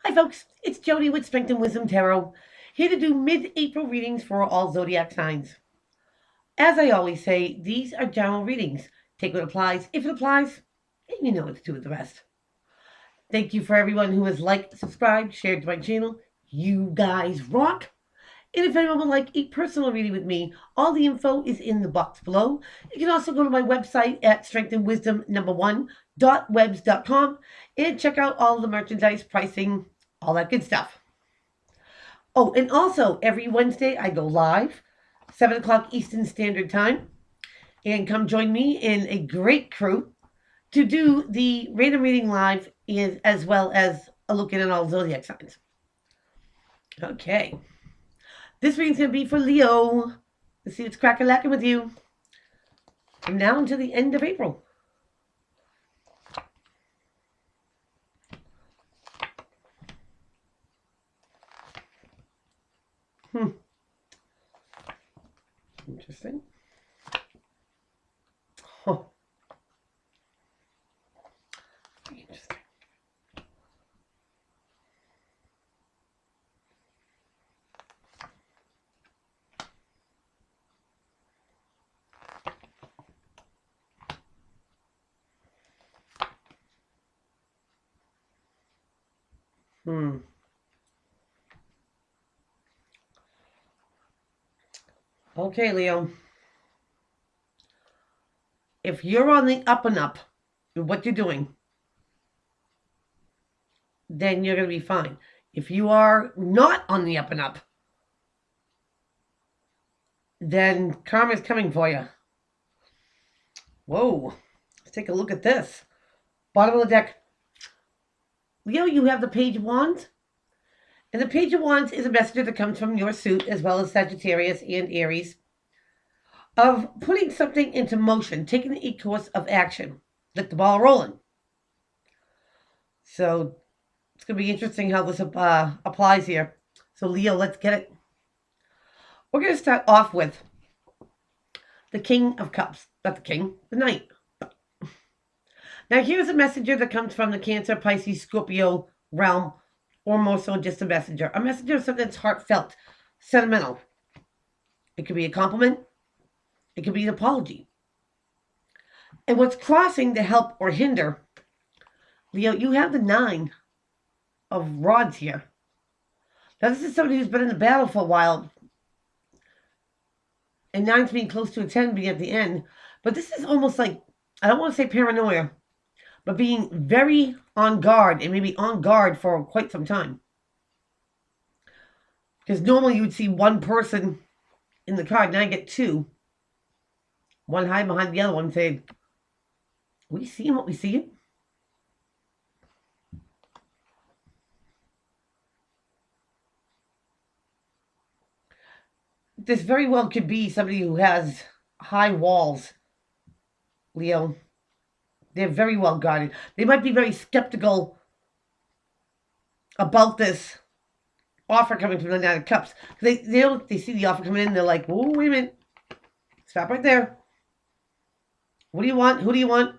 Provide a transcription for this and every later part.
Hi folks, it's Jody with Strength and Wisdom Tarot, here to do mid-April readings for all zodiac signs. As I always say, these are general readings. Take what applies, if it applies, and you know what to do with the rest. Thank you for everyone who has liked, subscribed, shared to my channel. You guys rock! And if anyone would like a personal reading with me, all the info is in the box below. You can also go to my website at strengthandwisdom1.webs.com and check out all the merchandise, pricing, all that good stuff. Oh, and also every Wednesday I go live, 7 o'clock Eastern Standard Time. And come join me in a great crew to do the random reading live as well as a look at all zodiac signs. Okay. This reading's going to be for Leo. Let's see what's crack-a-lacking with you from now until the end of April. Interesting. Oh. Interesting. Okay, Leo. If you're on the up and up in what you're doing, then you're going to be fine. If you are not on the up and up, then karma's coming for you. Whoa. Let's take a look at this. Bottom of the deck. Leo, you have the Page of Wands. And the Page of Wands is a messenger that comes from your suit, as well as Sagittarius and Aries, of putting something into motion, taking a course of action. Let the ball rolling. So it's going to be interesting how this applies here. So Leo, let's get it. We're going to start off with the King of Cups. Not the King, the Knight. Now here's a messenger that comes from the Cancer, Pisces, Scorpio realm, or more so just a messenger. A messenger of something that's heartfelt, sentimental. It could be a compliment. It could be an apology. And what's crossing to help or hinder, Leo, you have the 9 of Rods here. Now this is somebody who's been in the battle for a while. And 9's being close to a 10 being at the end. But this is almost like, I don't want to say paranoia, but being very on guard, and maybe on guard for quite some time. Because normally you would see one person in the card, now I get 2. One hiding behind the other one saying, we seeing what we see? This very well could be somebody who has high walls, Leo. They're very well guarded. They might be very skeptical about this offer coming from the 9 of Cups. They see the offer coming in, they're like, whoa, wait a minute. Stop right there. What do you want? Who do you want?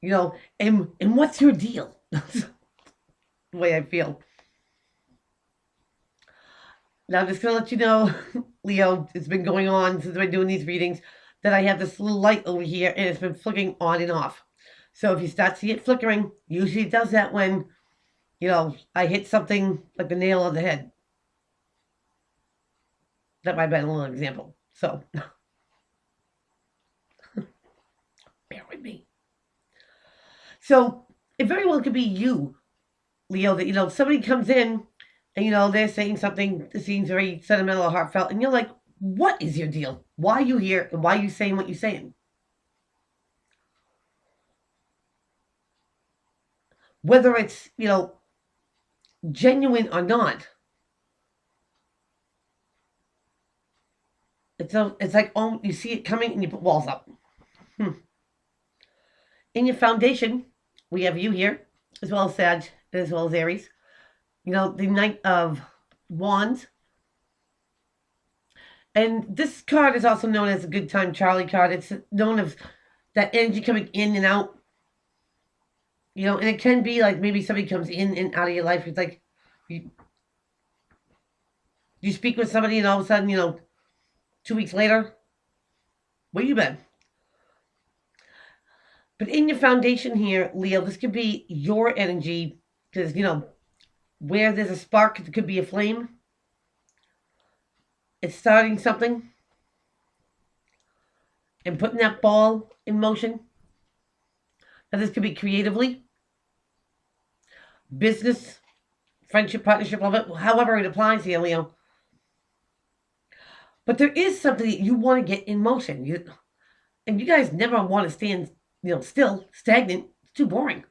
You know, and what's your deal? That's the way I feel. Now I'm just going to let you know, Leo, it's been going on since I've been doing these readings, that I have this little light over here, and it's been flickering on and off. So if you start to see it flickering, usually it does that when, you know, I hit something like the nail on the head. That might have been a little example. So, bear with me. So, it very well could be you, Leo, that, you know, somebody comes in and, you know, they're saying something that seems very sentimental or heartfelt, and you're like, what is your deal? Why are you here? And why are you saying what you're saying? Whether it's, you know, genuine or not, it's like, oh, you see it coming and you put walls up. In your foundation, we have you here, as well as Sag, as well as Aries. You know, the Knight of Wands. And this card is also known as a Good Time Charlie card. It's known as that energy coming in and out. You know, and it can be like maybe somebody comes in and out of your life. It's like you speak with somebody and all of a sudden, 2 weeks later, where you been? But in your foundation here, Leo, this could be your energy because, where there's a spark, it could be a flame. It's starting something and putting that ball in motion. Now, this could be creatively, business, friendship, partnership, love it, however it applies here, Leo. But there is something that you want to get in motion. And you guys never want to stand, still, stagnant. It's too boring.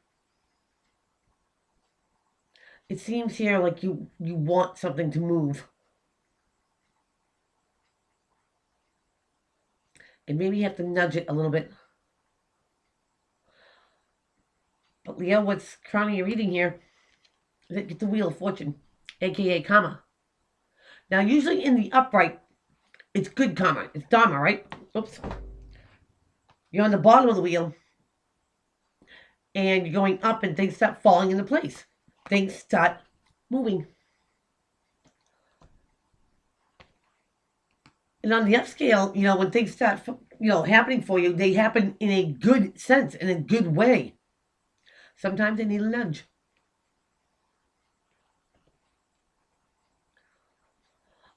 It seems here like you want something to move. And maybe you have to nudge it a little bit. But Leo, what's crowning your reading here is that get the Wheel of Fortune, aka karma. Now, usually in the upright, it's good karma. It's dharma, right? Oops. You're on the bottom of the wheel, and you're going up, and things start falling into place. Things start moving. And on the upscale, when things start, happening for you, they happen in a good sense, in a good way. Sometimes they need a nudge.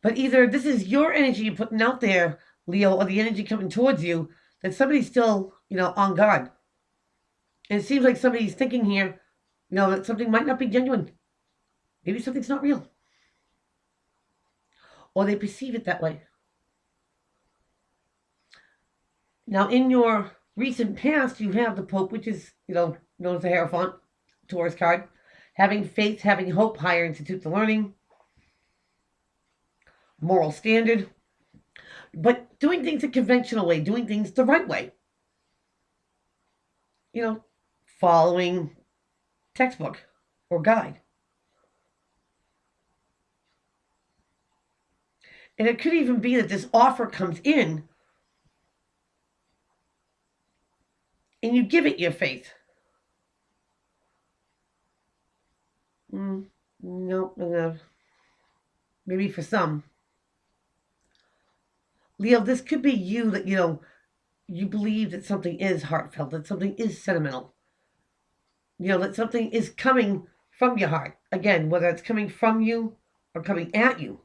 But either this is your energy you're putting out there, Leo, or the energy coming towards you, that somebody's still, on guard. And it seems like somebody's thinking here, that something might not be genuine. Maybe something's not real. Or they perceive it that way. Now, in your recent past, you have the Pope, which is, known as the Hierophant, Taurus card. Having faith, having hope, higher institutes of learning, moral standard. But doing things the conventional way, doing things the right way. Following textbook or guide. And it could even be that this offer comes in and you give it your faith. No, maybe for some. Leo, this could be you that, you believe that something is heartfelt, that something is sentimental. That something is coming from your heart. Again, whether it's coming from you or coming at you.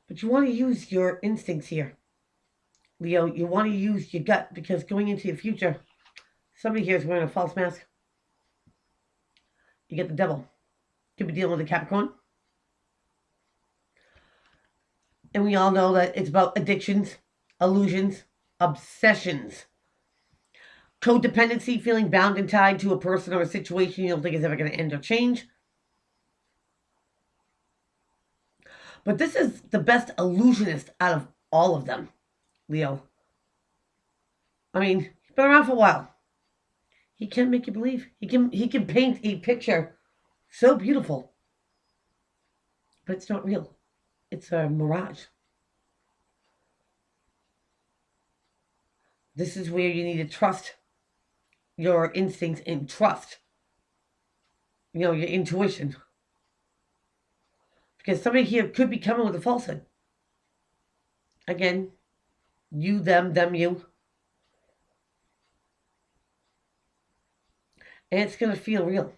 But you want to use your instincts here. Leo, you want to use your gut because going into your future, somebody here is wearing a false mask. You get the devil. Could be dealing with a Capricorn. And we all know that it's about addictions, illusions, obsessions. Codependency, feeling bound and tied to a person or a situation you don't think is ever going to end or change. But this is the best illusionist out of all of them, Leo. I mean, he's been around for a while. He can make you believe. He can paint a picture so beautiful. But it's not real. It's a mirage. This is where you need to trust your instincts and trust, your intuition. Because somebody here could be coming with a falsehood. Again, you, them, you. And it's going to feel real.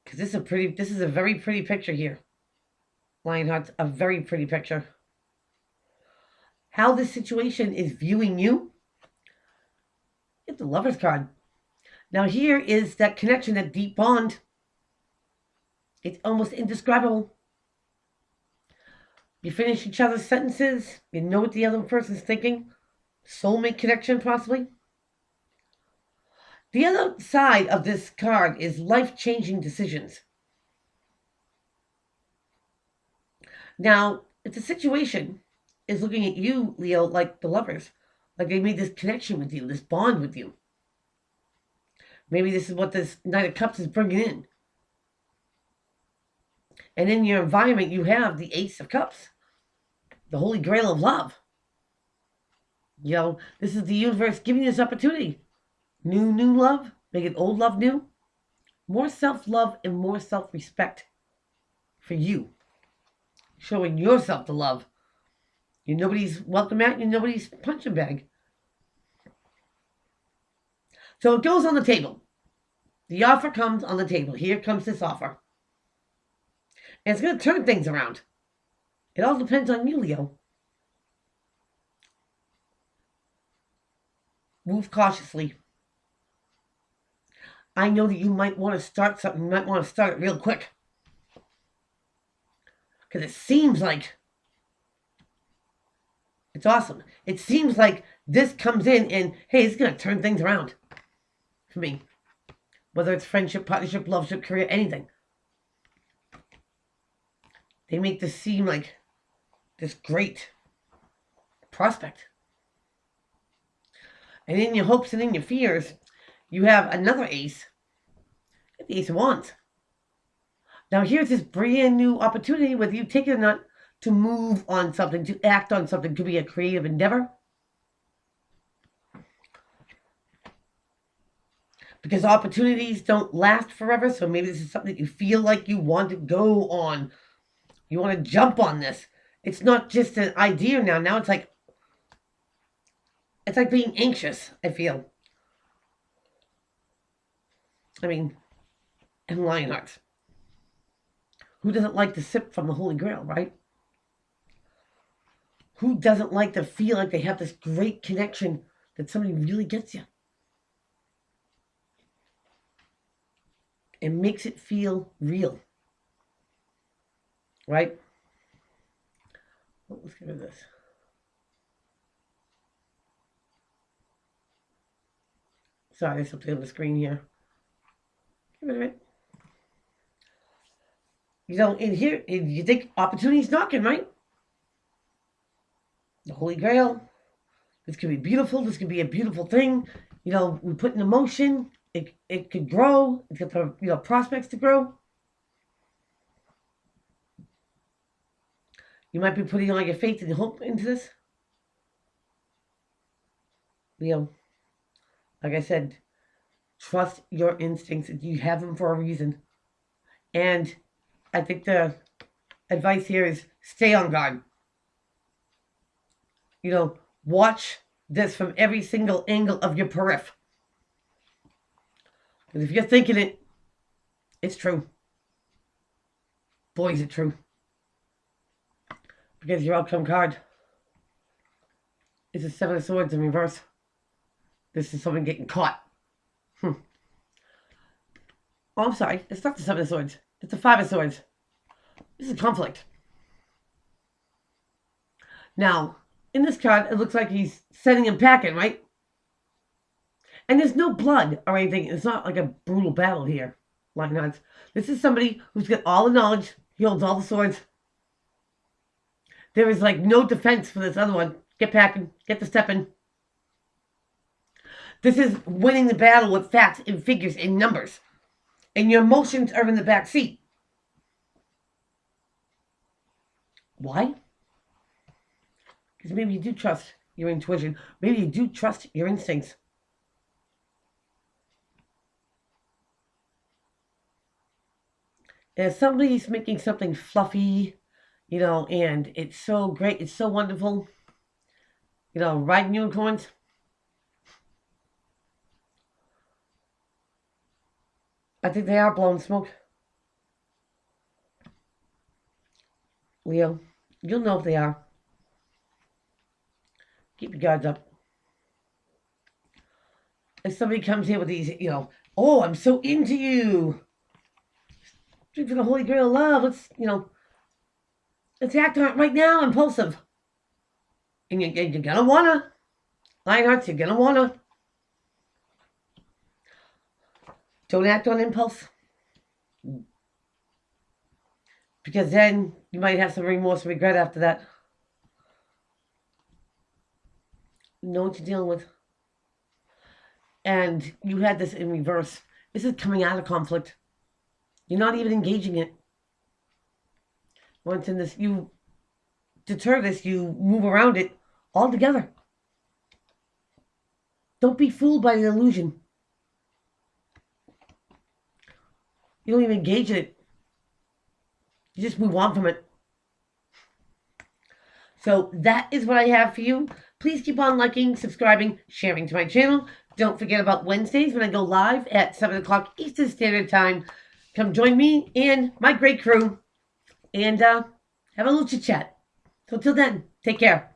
Because this is a very pretty picture here. Lionheart's a very pretty picture. How this situation is viewing you. Get the Lover's card. Now here is that connection, that deep bond. It's almost indescribable. You finish each other's sentences. You know what the other person's thinking. Soulmate connection, possibly. The other side of this card is life-changing decisions. Now, if the situation is looking at you, Leo, like the Lovers, like they made this connection with you, this bond with you. Maybe this is what this Knight of Cups is bringing in. And in your environment, you have the Ace of Cups, the Holy Grail of love. You know, this is the universe giving you this opportunity. New love, making old love new. More self-love and more self-respect for you. Showing yourself the love. You're nobody's welcome mat, you're nobody's punching bag. So it goes on the table. The offer comes on the table. Here comes this offer. And it's going to turn things around. It all depends on you, Leo. Move cautiously. I know that you might want to start something. You might want to start it real quick. Because it seems like it's awesome. It seems like this comes in and, hey, it's going to turn things around for me. Whether it's friendship, partnership, loveship, career, anything. They make this seem like this great prospect. And in your hopes and in your fears, you have another ace. The Ace of Wands. Now here's this brand new opportunity, whether you take it or not, to move on something, to act on something. Could be a creative endeavor. Because opportunities don't last forever, so maybe this is something that you feel like you want to go on. You want to jump on this. It's not just an idea now. Now it's like being anxious, I feel. I mean, and Lionhearts. Who doesn't like to sip from the Holy Grail, right? Who doesn't like to feel like they have this great connection that somebody really gets you? It makes it feel real. Right? Well, let's get rid of this. Sorry, there's something on the screen here. Get rid of it. You know, in here, you think opportunity's knocking, right? The Holy Grail. This could be beautiful. This could be a beautiful thing. You know, we put in emotion. It could grow. It's got the prospects to grow. You might be putting all your faith and hope into this. Leo, like I said, trust your instincts. You have them for a reason. And I think the advice here is stay on guard. You know, watch this from every single angle of your periph. Because if you're thinking it, it's true. Boy, is it true. Because your outcome card is a Seven of Swords in reverse. This is someone getting caught. Oh, I'm sorry. It's not the Seven of Swords. It's the Five of Swords. This is conflict. Now, in this card, it looks like he's sending him packing, right? And there's no blood or anything. It's not like a brutal battle here, Lionhearts. This is somebody who's got all the knowledge. He holds all the swords. There is like no defense for this other one. Get packing. Get the stepping. This is winning the battle with facts and figures and numbers. And your emotions are in the back seat. Why? Because maybe you do trust your intuition. Maybe you do trust your instincts. And if somebody's making something fluffy, you know, and it's so great, it's so wonderful, you know, riding unicorns. I think they are blowing smoke. Leo, you'll know if they are. Keep your guards up. If somebody comes here with these, you know, oh, I'm so into you. Drink for the Holy Grail of love. Let's act on it right now, impulsive. And you're gonna wanna. Lionhearts, you're gonna wanna. Don't act on impulse. Because then you might have some remorse and regret after that. You know what you're dealing with. And you had this in reverse. This is coming out of conflict. You're not even engaging it. Once in this, you deter this, you move around it altogether. Don't be fooled by the illusion. You don't even engage in it. You just move on from it. So that is what I have for you. Please keep on liking, subscribing, sharing to my channel. Don't forget about Wednesdays when I go live at 7 o'clock Eastern Standard Time. Come join me and my great crew and have a little chit chat. So till then, take care.